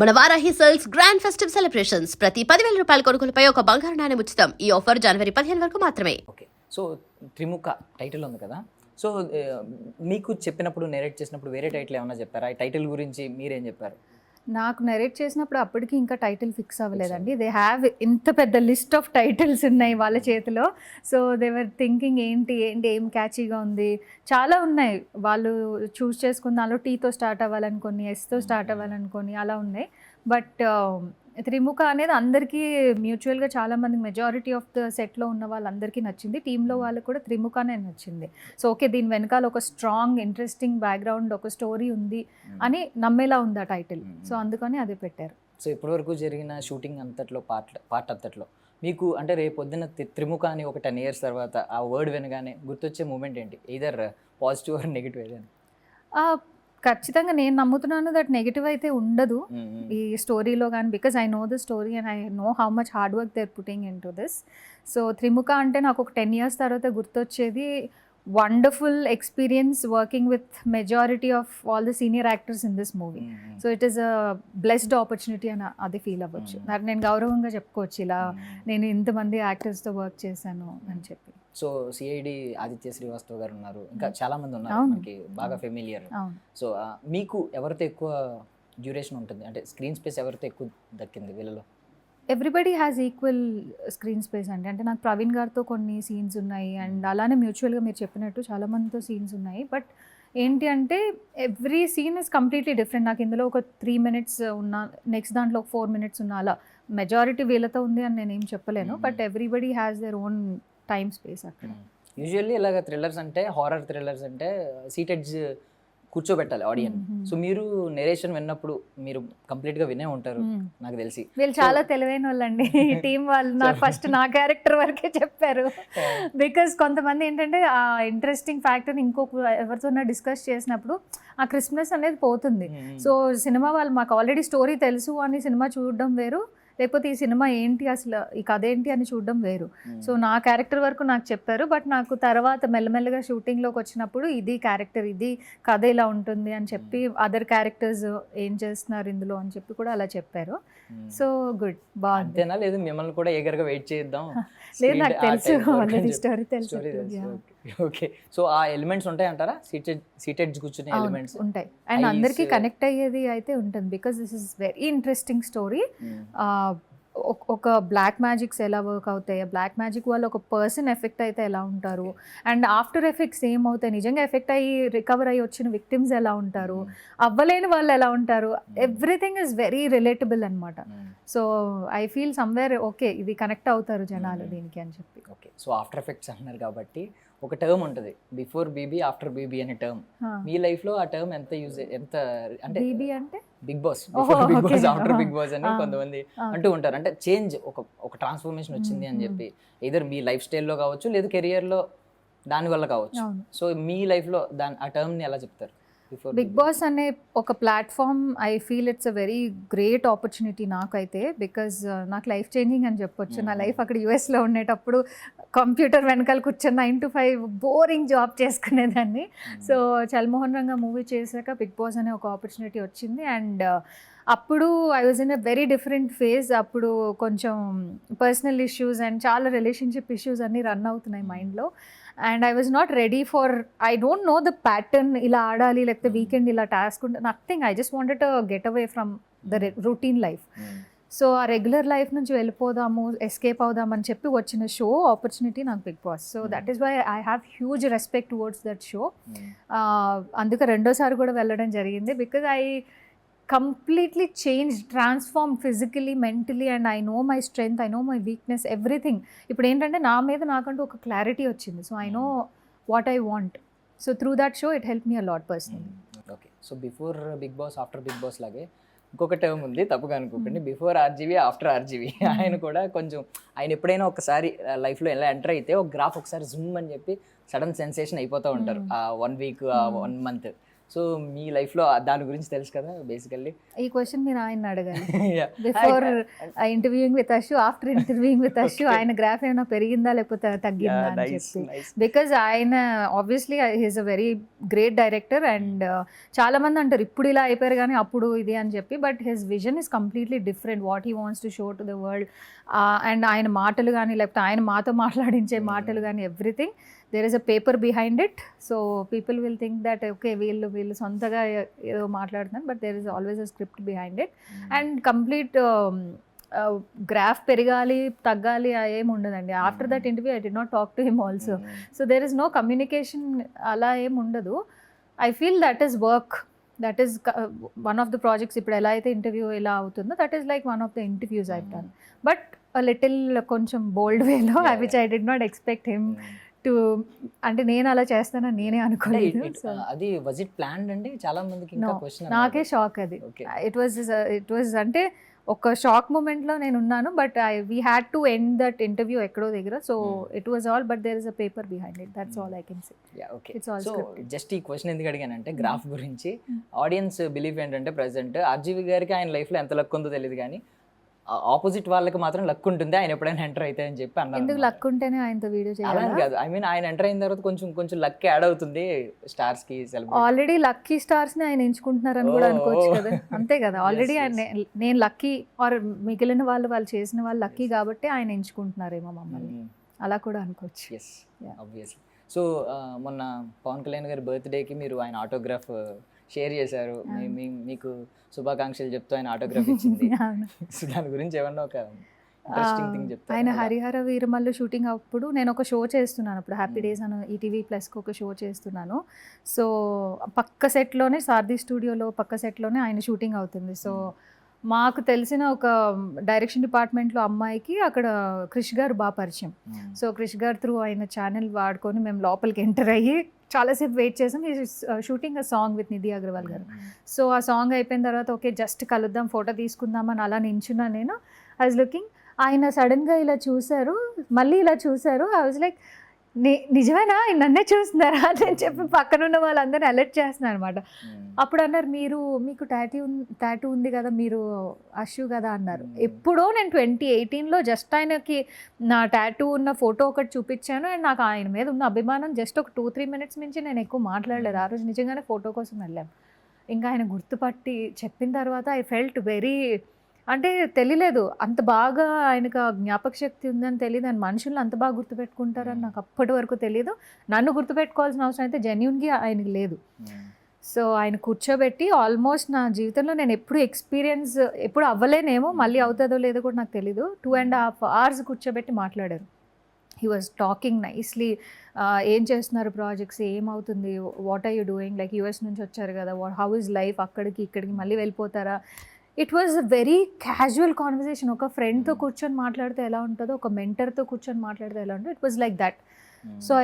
మన Varahi sales grand festive celebrations ప్రతి 10,000 రూపాయల కొనుగోలుపై ఒక బంగారు నాణెం ఉచితం. ఈ ఆఫర్ జనవరి 15 వరకు మాత్రమే. ఓకే. సో త్రిముఖ టైటిల్ ఉంది కదా, సో మీకు చెప్పినప్పుడు నేరేట్ చేసినప్పుడు వేరే టైటిల్ ఏమన్నా చెప్పారా? ఈ టైటిల్ గురించి మీరేం చెప్పారు? నాకు నెరేట్ చేసినప్పుడు అప్పటికి ఇంకా టైటిల్ ఫిక్స్ అవ్వలేదండి. దే హ్యావ్ ఇంత పెద్ద లిస్ట్ ఆఫ్ టైటిల్స్ ఉన్నాయి వాళ్ళ చేతిలో. సో దేవర్ థింకింగ్ ఏంటి ఏం క్యాచీగా ఉంది, చాలా ఉన్నాయి వాళ్ళు చూస్ చేసుకున్న. దానిలో టీతో స్టార్ట్ అవ్వాలనుకొని, ఎస్తో స్టార్ట్ అవ్వాలనుకొని అలా ఉన్నాయి. బట్ త్రిముఖ అనేది అందరికీ మ్యూచువల్గా చాలామంది మెజారిటీ ఆఫ్ ద సెట్లో ఉన్న వాళ్ళందరికీ నచ్చింది. టీంలో వాళ్ళకి కూడా త్రిముఖనే నచ్చింది. సో ఓకే, దీని వెనకాల ఒక స్ట్రాంగ్ ఇంట్రెస్టింగ్ బ్యాక్గ్రౌండ్, ఒక స్టోరీ ఉంది అని నమ్మేలా ఉంది ఆ టైటిల్. సో అందుకని అదే పెట్టారు. సో ఇప్పటివరకు జరిగిన షూటింగ్ అంతట్లో పార్ట్ అంతట్లో మీకు అంటే రేపు పొద్దున్న త్రిముఖ అని ఒక 10 years తర్వాత ఆ వర్డ్ వినగానే గుర్తొచ్చే మూమెంట్ ఏంటి? ఎయిదర్ పాజిటివ్ ఆర్ నెగిటివ్ ఏదైనా? ఖచ్చితంగా నేను నమ్ముతున్నాను దట్ నెగిటివ్ అయితే ఉండదు ఈ స్టోరీలో కానీ, because I know the story and I know how much hard work they are putting into this. So Trimukha అంటే నాకు ఒక 10 years తర్వాత గుర్తొచ్చేది wonderful experience working with majority of all the senior actors in this movie. So it is a blessed opportunity అని అది feel అవ్వచ్చు. నాకు నేను గౌరవంగా చెప్పుకోవచ్చు, ఇలా నేను ఇంతమంది యాక్టర్స్తో వర్క్ చేశాను అని చెప్పి. సో సిఐడి ఆదిత్య శ్రీవాస్తవ్ గారు ఉన్నారు, ఇంకా చాలా మంది ఉన్నారు మనకి బాగా ఫెమిలియర్. సో మీకు ఎవరితో ఎక్కువ డ్యూరేషన్ ఉంటుంది, అంటే స్క్రీన్ స్పేస్ ఎవరితో ఎక్కువ దక్కింది వీళ్ళలో? Everybody has equal screen space అండి. అంటే నాకు ప్రవీణ్ గారితో కొన్ని సీన్స్ ఉన్నాయి, అండ్ అలానే మ్యూచువల్గా మీరు చెప్పినట్టు చాలామందితో సీన్స్ ఉన్నాయి. బట్ ఏంటి అంటే every scene is completely different. నాకు ఇందులో ఒక 3 minutes ఉన్నా, నెక్స్ట్ దాంట్లో ఒక 4 minutes ఉన్నా, అలా మెజారిటీ వీళ్ళతో ఉంది అని నేనేం చెప్పలేను. But everybody has their own time space అక్కడ. యూజువల్లీ ఇలాగ థ్రిల్లర్స్ అంటే, హారర్ థ్రిల్లర్స్ అంటే సీటెడ్స్ కూర్చోబెట్టాలి ఆడియన్స్. సో మీరు నెరేషన్ విన్నప్పుడు మీరు కంప్లీట్గా వినే ఉంటారు నాకు తెలిసి. వీళ్ళు చాలా తెలివైన వాళ్ళండి ఈ టీం వాళ్ళు. నాకు ఫస్ట్ నా క్యారెక్టర్ వరకే చెప్పారు, బికాజ్ కొంతమంది ఏంటంటే ఆ ఇంట్రెస్టింగ్ ఫ్యాక్టర్ ఇంకొక ఎవరితో డిస్కస్ చేసినప్పుడు ఆ క్రిస్మస్ అనేది పోతుంది. సో సినిమా వాళ్ళు మాకు ఆల్రెడీ స్టోరీ తెలుసు అని సినిమా చూడడం వేరు, లేకపోతే ఈ సినిమా ఏంటి అసలు ఈ కథ ఏంటి అని చూడడం వేరు. సో నా క్యారెక్టర్ వరకు నాకు చెప్పారు. బట్ నాకు తర్వాత మెల్లమెల్లగా షూటింగ్లోకి వచ్చినప్పుడు ఇది క్యారెక్టర్, ఇది కథ ఇలా ఉంటుంది అని చెప్పి, అదర్ క్యారెక్టర్స్ ఏం చేస్తున్నారు ఇందులో అని చెప్పి కూడా అలా చెప్పారు. సో గుడ్, బాగుంది. అంతేనా? లేదు మిమ్మల్ని కూడా ఎగర్గా వెయిట్ చేద్దాం? లేదు, నాకు తెలుసు ఆల్రెడీ స్టోరీ తెలుసు. ఓకే. సో ఆ ఎలిమెంట్స్ ఉంటాయి అంటారా? సీటెడ్ కూర్చునే ఎలిమెంట్స్ ఉంటాయి, అండ్ అందరికీ కనెక్ట్ అయ్యేది అయితే ఉంటుంది. Because this is very interesting story. ఒక బ్లాక్ మ్యాజిక్స్ ఎలా వర్క్ అవుతాయి, బ్లాక్ మ్యాజిక్ వల్ల ఒక పర్సన్ ఎఫెక్ట్ అయితే ఎలా ఉంటారు, అండ్ ఆఫ్టర్ ఎఫెక్ట్స్ ఏమవుతాయి, నిజంగా ఎఫెక్ట్ అయ్యి రికవర్ అయ్యి వచ్చిన విక్టిమ్స్ ఎలా ఉంటారు, అవ్వలేని వాళ్ళు ఎలా ఉంటారు, ఎవ్రీథింగ్ ఇస్ వెరీ రిలేటబుల్ అనమాట. So I feel somewhere okay ఇది కనెక్ట్ అవుతారు జనాలు దీనికి అని చెప్పి. ఓకే. సో ఆఫ్టర్ ఎఫెక్ట్స్ అన్నారు కాబట్టి ఒక టర్మ్ ఉంటుంది, బిఫోర్ బీబీ ఆఫ్టర్ బీబీ అనే టర్మ్. మీ లైఫ్ లో ఆ టర్మ్ ఎంత అంటే బీబీ అంటే Bigg Boss, Bigg Boss after Bigg Boss అని కొంతమంది అంటూ ఉంటారు. అంటే చేంజ్, ఒక ట్రాన్స్ఫర్మేషన్ వచ్చింది అని చెప్పి, ఎదర్ మీ లైఫ్ స్టైల్లో కావచ్చు, లేదు కెరియర్లో దాని వల్ల కావచ్చు. సో మీ లైఫ్లో ఆ టర్మ్ని ఎలా చెప్తారు? బిగ్ బాస్ అనే ఒక platform I feel it's a very great opportunity నాకైతే, బికాజ్ నాకు లైఫ్ చేంజింగ్ అని చెప్పొచ్చు. నా లైఫ్ అక్కడ యూఎస్లో ఉండేటప్పుడు కంప్యూటర్ వెనకాల కూర్చొని 9 to 5 బోరింగ్ జాబ్ చేసుకునేదాన్ని. సో చల్మోహన్ రంగా మూవీ చేశాక బిగ్ బాస్ అనే ఒక ఆపర్చునిటీ వచ్చింది. అండ్ అప్పుడు I was in a very different phase. అప్పుడు కొంచెం పర్సనల్ ఇష్యూస్ అండ్ చాలా రిలేషన్షిప్ ఇష్యూస్ అన్నీ రన్ అవుతున్నాయి మైండ్లో. And I was not ready for, I don't know the pattern, ఇలా ఆడాలి లేకపోతే వీకెండ్ ఇలా టాస్క్ ఉంటే, nothing. I just wanted to get away from the routine life. So ఆ రెగ్యులర్ లైఫ్ నుంచి వెళ్ళిపోదాము, ఎస్కేప్ అవుదామని చెప్పి వచ్చిన షో ఆపర్చునిటీ నాకు Bigg Boss. So that is why I have huge respect towards that show. అందుకే రెండోసారి కూడా వెళ్ళడం జరిగింది, because I completely changed, transformed physically, mentally, and I know my strength, I know my weakness, everything. ఇప్పుడు ఏంటంటే నా మీద నాకంటూ ఒక క్లారిటీ వచ్చింది. So I know what I want. So through that show it help me a lot personally. Okay. So before Bigg Boss after Bigg Boss లాగే ఇంకొక term ఉంది, తప్పుగా అనుకోకండి, బిఫోర్ ఆర్జీవీ ఆఫ్టర్ ఆర్జీవీ. ఆయన కూడా కొంచెం, ఆయన ఎప్పుడైనా ఒకసారి లైఫ్లో ఎలా ఎంటర్ అయితే ఒక గ్రాఫ్ ఒకసారి జూమ్ అని చెప్పి సడన్ సెన్సేషన్ అయిపోతూ ఉంటారు ఆ 1 week 1 month. సో మీ లైఫ్లో దాని గురించి తెలుసు కదా బేసికల్లీ. ఈ క్వశ్చన్ మీరు ఆయన అడగాలి before interviewing with Ashu, after interviewing with Ashu ఆయన గ్రాఫ్ ఏమైనా పెరిగిందా లేకపోతే తగ్గిందా అని చెప్పి. బికాజ్ ఆయన obviously he's a very great director and చాలా మంది అంటారు ఇప్పుడు ఇలా అయిపోయారు కానీ అప్పుడు ఇది అని చెప్పి, but his vision is completely different what he wants to show to the world. And ఆయన మాటలు కానీ లేకపోతే ఆయన మాతో మాట్లాడించే మాటలు కానీ everything there is a paper behind it, so people will think that okay వీళ్ళు సొంతగా ఏదో మాట్లాడుతున్నారు, but there is always a script behind it. And complete graph పెరగాలి తగ్గాలి ఏమి ఉండదండి. After that interview I did not talk to him also, so there is no communication అలా ఏమి ఉండదు. I feel that is work, that is one of the projects. ఇప్పుడు ఎలా అయితే ఇంటర్వ్యూ ఎలా అవుతుందో that is like one of the interviews I've done, but a little కొంచెం బోల్డ్ వేలో which I did not expect him to, అంటే నేను అలా చేస్తానని నేనే అనుకోలేదు. అది వాజ్ ఇట్ ప్లాన్డ్ అండి? చాలా మందికి ఇంకా క్వశ్చన్, నాకే షాక్ అది. ఇట్ వాజ్ అంటే ఒక షాక్ మూమెంట్లో నేను ఉన్నాను, but we had to end that interview ఎక్కడో దగ్గర. So it was all, but there is a paper behind it, that's all I can say. It's all scripted. Just ఈ question ఎందుకు అడిగానంటే గ్రాఫ్ గురించి ఆడియన్స్ బిలీఫ్ ఏంటంటే present RGV గారికి ఆయన లైఫ్లో ఎంత లక్ ఉందో తెలియదు కానీ ఆపోజిట్ వాళ్ళకి మాత్రం లక్ ఉంటుంది ఆయన ఎప్పుడైనా ఎంటర్ అయితే అని చెప్పి అన్నారు. ఎందుకు లక్ ఉంటేనే ఆయనతో వీడియో చేయాలి? అలా కాదు, ఐ మీన్ ఆయన ఎంటర్ అయిన తర్వాత కొంచెం లక్ యాడ్ అవుతుంది స్టార్స్ కి. ఆల్రెడీ లక్కీ స్టార్స్ ని ఆయన ఎంచుకుంటున్నారని కూడా అనుకోవచ్చు కదా. అంతే కదా, ఆల్రెడీ నేను లక్కీ ఆర్ మిగిలిన వాళ్ళు చేసిన వాళ్ళు లక్కీ కాబట్టి ఆయన ఎంచుకుంటున్నారేమో మమ్మల్ని, అలా కూడా అనుకోవచ్చు. Yes obviously. సో మొన్న పవన్ కళ్యాణ్ గారి బర్త్డేకి మీరు ఆయన ఆటోగ్రాఫ్ షేర్ చేశారు, మీకు శుభాకాంక్షలు చెప్తూ ఆయన ఆటోగ్రాఫ్ ఇచ్చింది. సో దాని గురించి ఏమన్నా ఒక ఇంట్రెస్టింగ్ థింగ్ చెప్తారు? ఆయన హరిహర వీరమల్లు షూటింగ్ అప్పుడు నేను ఒక షో చేస్తున్నాను, అప్పుడు హ్యాపీ డేస్ అని ఈటీవీ ప్లస్కి ఒక షో చేస్తున్నాను. సో పక్క సెట్లోనే సారథి స్టూడియోలో పక్క సెట్లోనే ఆయన షూటింగ్ అవుతుంది. సో మాకు తెలిసిన ఒక డైరెక్షన్ డిపార్ట్మెంట్లో అమ్మాయికి అక్కడ క్రిష్ గారు బాగా పరిచయం. సో క్రిష్ గారు త్రూ ఆయన ఛానల్ వాడుకొని మేము లోపలికి ఎంటర్ అయ్యి చాలాసేపు వెయిట్ చేసాం. Shooting a song with Nidhi Agarwal గారు. సో ఆ సాంగ్ అయిపోయిన తర్వాత ఓకే జస్ట్ కలుద్దాం ఫోటో తీసుకుందామని అలా నించున్నా నేను. ఐ వాజ్ లుకింగ్, ఆయన సడన్గా ఇలా చూశారు, మళ్ళీ ఇలా చూశారు. ఐ వాజ్ లైక్ నిజమేనా నన్నే చూస్తున్నారా అని చెప్పి పక్కనున్న వాళ్ళందరినీ అలర్ట్ చేస్తున్నారు అనమాట. అప్పుడు అన్నారు మీకు టాటూ ఉంది కదా, మీరు అషు కదా అన్నారు. ఎప్పుడో నేను 2018లో జస్ట్ ఆయనకి నా టాటూ ఉన్న ఫోటో ఒకటి చూపించాను అండ్ నాకు ఆయన మీద ఉన్న అభిమానం జస్ట్ ఒక 2-3 minutes నుంచి నేను ఎక్కువ మాట్లాడలేదు. ఆ రోజు నిజంగానే ఫోటో కోసం వెళ్ళాం. ఇంకా ఆయన గుర్తుపట్టి చెప్పిన తర్వాత ఐ ఫెల్ట్ వెరీ, అంటే తెలియలేదు అంత బాగా ఆయనకు జ్ఞాపక శక్తి ఉందని తెలియదు, ఆయన మనుషులను అంత బాగా గుర్తుపెట్టుకుంటారని నాకు అప్పటి వరకు తెలియదు. నన్ను గుర్తుపెట్టుకోవాల్సిన అవసరం అయితే జెన్యూన్గా ఆయనకి లేదు. సో ఆయన కూర్చోబెట్టి ఆల్మోస్ట్ నా జీవితంలో నేను ఎప్పుడు అవ్వలేనేమో, మళ్ళీ అవుతుందో లేదో కూడా నాకు తెలీదు, 2.5 hours కూర్చోబెట్టి మాట్లాడారు. He was talking nicely. ఏం చేస్తున్నారు ప్రాజెక్ట్స్, ఏమవుతుంది, what are you doing, like US నుంచి వచ్చారు కదా, హౌ ఇస్ లైఫ్, అక్కడికి ఇక్కడికి మళ్ళీ వెళ్ళిపోతారా. It was a very casual conversation. ఒక ఫ్రెండ్తో కూర్చొని మాట్లాడితే ఎలా ఉంటుందో, ఒక మెంటర్తో కూర్చొని మాట్లాడితే ఎలా ఉంటుందో, it was like that. So